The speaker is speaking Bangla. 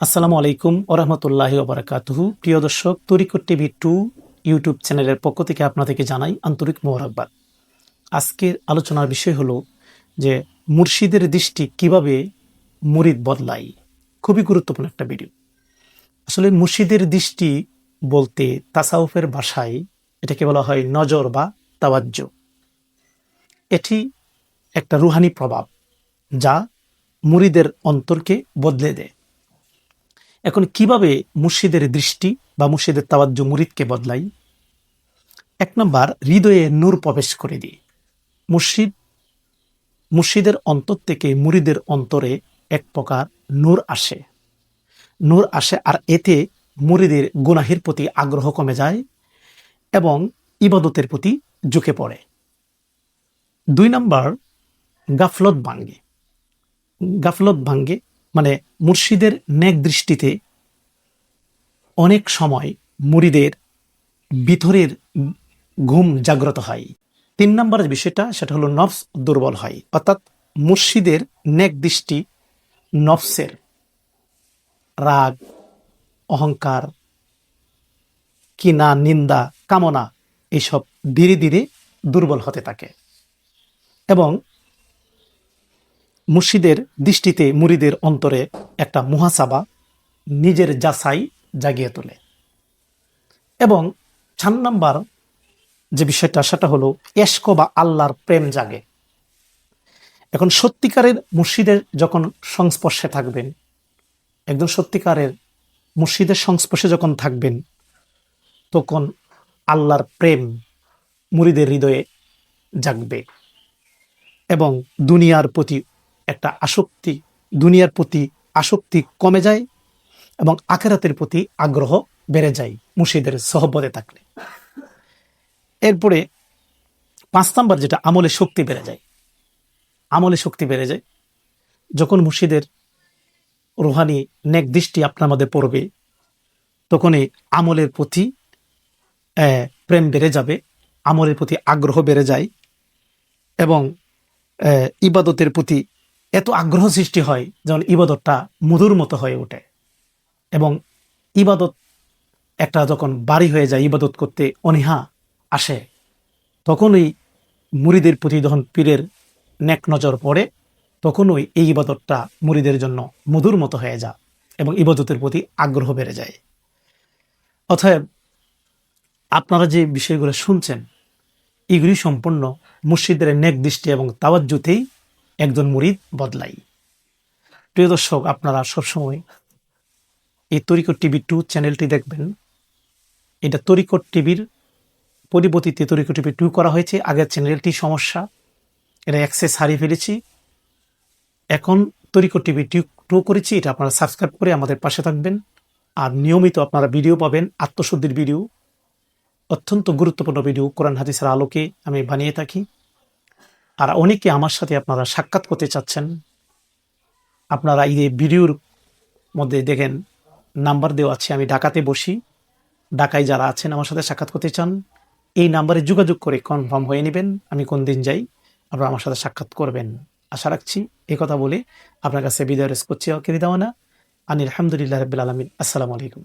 আসসালামু আলাইকুম ওরহমতুল্লাহি ওবরাকাতুহু। প্রিয় দর্শক, তরিকত টিভি 2 ইউটিউব চ্যানেলের পক্ষ থেকে আপনাদেরকে জানাই আন্তরিক মোবারকবাদ। আজকের আলোচনার বিষয় হলো যে মুর্শিদের দৃষ্টি কিভাবে মুরিদ বদলায়। খুবই গুরুত্বপূর্ণ একটা ভিডিও। আসলে মুর্শিদের দৃষ্টি বলতে তাসাউফের ভাষায় এটাকে বলা হয় নজর বা তাওয়াজ্জু। এটি একটা রুহানি প্রভাব যা মুরিদের অন্তরকে বদলে দেয়। এখন কিভাবে মুর্শিদের দৃষ্টি বা মুর্শিদের তাওয়াজ্জু মুরিদকে বদলাই? এক নাম্বার, হৃদয়ে নূর প্রবেশ করে দিয়ে। মুর্শিদের অন্তর থেকে মুরিদের অন্তরে এক প্রকার নূর আসে। আর এতে মুরিদের গুনাহের প্রতি আগ্রহ কমে যায় এবং ইবাদতের প্রতি ঝুঁকে পড়ে। 2 নাম্বার, গাফলত ভাঙ্গে মানে মুর্শিদের নেক দৃষ্টিতে অনেক সময় মুরিদের ভিতরের ঘুম জাগ্রত হয়। 3 নম্বরের বিষয়টা সেটা হলো নফস দুর্বল হয়, অর্থাৎ মুর্শিদের নেক দৃষ্টি নফসের রাগ, অহংকার, কিনা, নিন্দা, কামনা এইসব ধীরে ধীরে দুর্বল হতে থাকে এবং মুর্শিদের দৃষ্টিতে মুরিদের অন্তরে একটা মুহাসাবা, নিজের যাচাই জাগিয়ে তোলে। এবং 4 নাম্বার যে বিষয়টা সেটা হলো এশক বা আল্লাহর প্রেম জাগে। এখন সত্যিকারের মুর্শিদের যখন সংস্পর্শে থাকবেন, একজন সত্যিকারের মুর্শিদের সংস্পর্শে যখন থাকবেন, তখন আল্লাহর প্রেম মুরিদের হৃদয়ে জাগবে এবং দুনিয়ার প্রতি আসক্তি কমে যায় এবং আখিরাতের প্রতি আগ্রহ বেড়ে যায় মুর্শিদের সহবতে থাকলে। এরপরে 5 নাম্বার যেটা, আমলে শক্তি বেড়ে যায়। যখন মুর্শিদের রুহানি নেক দৃষ্টি আপনার মধ্যে পড়বে, তখনই আমলের প্রতি প্রেম বেড়ে যাবে, আমলের প্রতি আগ্রহ বেড়ে যায় এবং ইবাদতের প্রতি এত আগ্রহ সৃষ্টি হয় যেমন ইবাদতটা মধুর মতো হয়ে ওঠে। এবং ইবাদত একটা যখন বাড়ি হয়ে যায়, ইবাদত করতে অনীহা আসে, তখনই মুরিদের প্রতি যখন পীরের নেক নজর পড়ে, তখনই এই ইবাদতটা মুরিদের জন্য মধুর মতো হয়ে যায় এবং ইবাদতের প্রতি আগ্রহ বেড়ে যায়। অতএব আপনারা যে বিষয়গুলো শুনছেন, এগুলি সম্পূর্ণ মুর্শিদের নেক দৃষ্টি এবং তাওয়াজ্জুতেই একজন মুরিদ বদলাই। প্রিয় দর্শক, আপনারা সবসময় এই তরিকত টিভি 2 চ্যানেলটি দেখবেন। এটা তরিকত টিভির পরিবর্তিতে তরিকত টিভি 2 করা হয়েছে। আগের চ্যানেলটি সমস্যা, এটা অ্যাক্সেস হারিয়ে ফেলেছি, এখন তরিকত টিভি 2 করেছি। এটা আপনারা সাবস্ক্রাইব করে আমাদের পাশে থাকবেন। আর নিয়মিত আপনারা ভিডিও পাবেন, আত্মশুদ্ধির ভিডিও, অত্যন্ত গুরুত্বপূর্ণ ভিডিও কোরআন হাদিসের আলোকে আমি বানিয়ে থাকি। আর অনেকে আমার সাথে আপনারা সাক্ষাৎ করতে চাচ্ছেন, আপনারা এই ভিডিওর মধ্যে দেখেন নাম্বার দেওয়া আছে। আমি ঢাকাতে বসি। ঢাকায় যারা আছেন আমার সাথে সাক্ষাৎ করতে চান, এই নাম্বারে যোগাযোগ করে কনফার্ম হয়ে নেবেন আমি কোন দিন যাই, আপনারা আমার সাথে সাক্ষাৎ করবেন। আশা রাখছি। এই কথা বলে আপনার কাছে বিদায় করছি। আলহামদুলিল্লাহ রাব্বিল আলামিন। আসসালামু আলাইকুম।